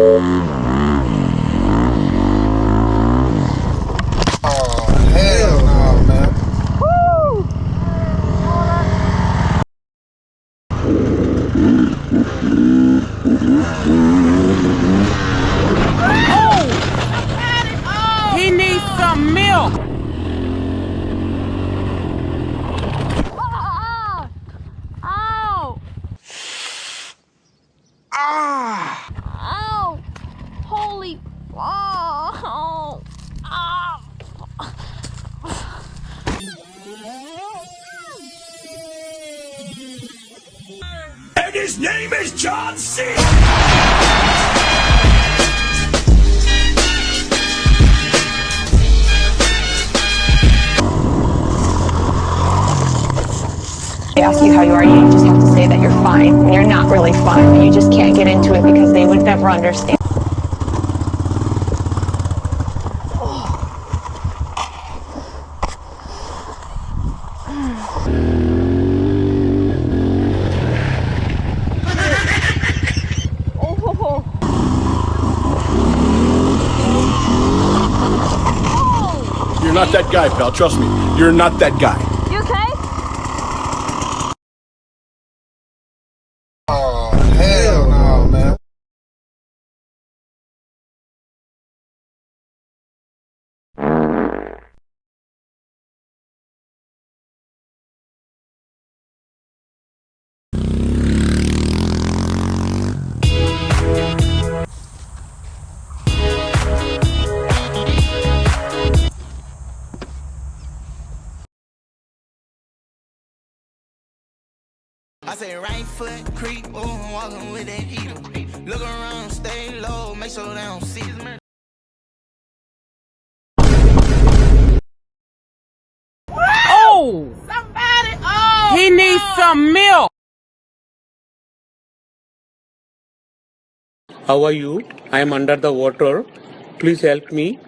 Oh, hell no, man. Woo! Oh! He needs some milk. Oh! Oh! Ah! Oh! Holy! Oh! Oh! And his name is John C. They ask you how you are, you just have to say that you're fine when you're not really fine, and you just can't get into it because they would never understand. You're not that guy, pal. Trust me. You're not that guy. You okay? Oh, hell no, man. I say right foot creep, ooh, walking with that heater. Look around, stay low, make sure they don't see me. Oh! Somebody! Oh! He needs some milk. How are you? I am under the water. Please help me.